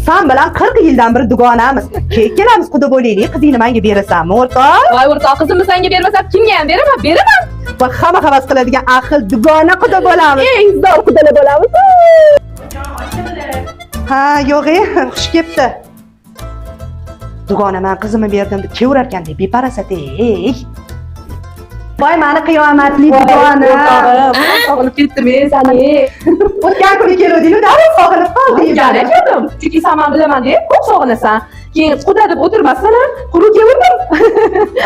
Sen bilan 40 yildan bir dugonamiz. Kelamiz xudo bo'laylik. Qizingni menga berasanmi, o'rtoq? Voy o'rtoq, qizimni senga bermasam kimga ham beraman? Beraman. Va hamma havas qiladigan aql dugona xudo bo'lamiz. Eng zo'r xudolar bo'lamiz. Ha, yo'q, xush kelibdi. Dugona men qizimni berdim deb kevarar ekandek beparasat ey. Voy meni qiyomatli dugona. Sog'inib ketdim seni. O'tgan kuni keluvding-ku, darrov sog'inib qolding. Jani keldim. Chunki sen men bilaman deb ko'p sog'inasan. Keyin quda deb o'tirmasdan quruq keldim.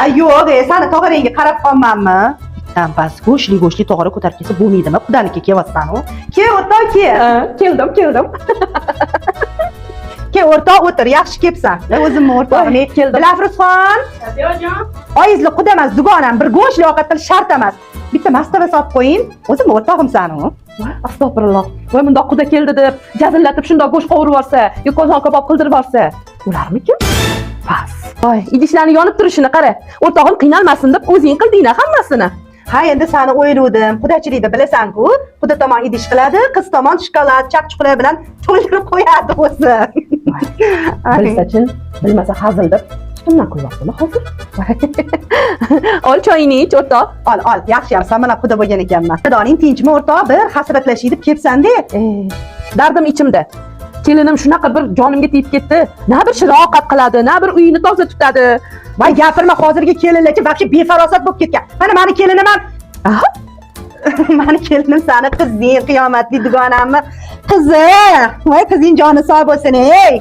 Ay yo'q, seni tog'aringga qarab qolmanmi? Bittadan bas go'shli tog'ora ko'tarib kelsa bo'lmaydimi? Qudaniki kelyapsan-ku. Kel o'rtoq, kel. Keldim. Kel o'rtoq o'tir, yaxshi kelibsan. O'zimni o'rtog'im. Bilafruzxon. Yo'qjon. Oyizli quda emas, dugonam. Bir go'shli ovqat qilish shart emas. Bitta mastava solib qo'ying. O'zimni o'rtog'imsan-ku. Astag'firulloh. Voy bundoq quda keldi deb jazillatib shundoq go'sht qovurib yorsa, yo qozon kabob qildirib yorsa, ularmikin? Bas. Voy, idishlarning yonib turishini qara. O'rtog'im qiynalmasin deb o'zing qilding hammasini. Ha, endi seni o'yladim. Qudachilikda bilasan-ku, quda tomon idish qiladi, qiz tomon shokolad, chaqchuqlar bilan to'ldirib qo'yadi o'zi. Bilsa-chi, bilmasa hazil deb tutumdan qilyaptimi hozir? Ol choyingni ich, o'rtoq. Ol, yaxshi ham sen bilan quda bo'lgan ekanman. Xudoning tinchmi o'rtoq? Bir hasratlashib kelibsan-da. Dardim ichimda. Kelinim shunaqa bir jonimga tegib ketdi. Na bir shirin ovqat qiladi, na bir uyini toza tutadi. Voy gapirma, hozirgi kelinlarchi vaqti befarosat bo'lib ketgan. Mana meni kelinim ham. Meni kelinim seni qizing, qiyomatli dugonammi? Qizi. Voy qizing joni sog' bo'lsin, ey.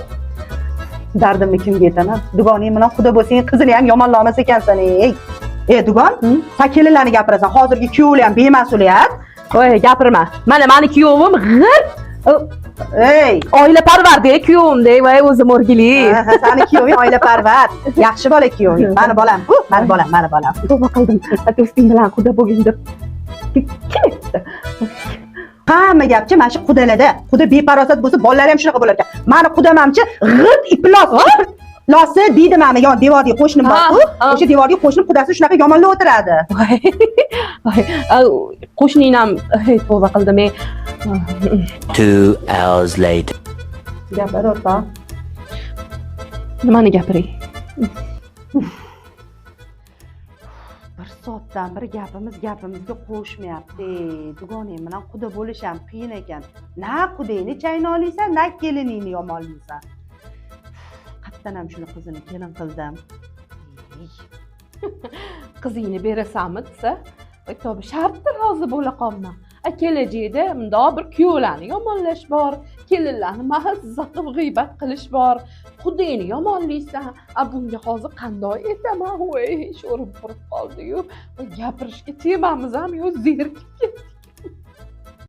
Dardimni kimga aytaman? Dugoning bilan xudo bo'lsang, qizini ham yomonlamas ekansan, ey. Ey dugon, sen kelinlarni gapirasan. Hozirgi kuyovlar ham bemas'uliyat. Voy gapirma. Mana meni kuyovim g'ir. Ey, Oilaparvar-da kuyovimda, voy o'zim o'rgili. Seni kuyoving oilaparvar. Yaxshi bola kuyoving. Meni bolam. Meni bolam. Tavba qildim. Do'sting bilan quda bo'lgin deb. Kim aytdi? Hamma gapchi mana shu qudalarda. Quda beparosat bo'lsa, bolalar ham shunaqa bo'lar ekan. Meni qudamamchi g'irt iplos. Losi deydi mana yon devorga qo'shnim bor-ku. O'sha devorga qo'shnim qudasi shunaqa yomonlab o'tiradi. Voy, qo'shning ham tavba qildim. 2 hours later. Gapir o'rtoq. Nimani gapiring? Bir soatdan bir gapimizga qo'shmayapti. Dugoning bilan quda bo'lish ham qiyin ekan. Na qudangni chayna olaysan, na keliningni yomonlaysan. Qattan ham shuni qizini kelin qildim. Qizingni berasanmi desa, to'g'ri shartda rozi bo'la qolma. Kelajakda bundoq bir kuyovlarni yomonlash bor, kelinlarni mahzaq qilib g'iybat qilish bor. Xudingni yomonlaysan. Bunga hozir qanday etaman? Voy, sho'rim qurib qoldi-yu. Gapirishga temamiz ham yo zerikib ketdi.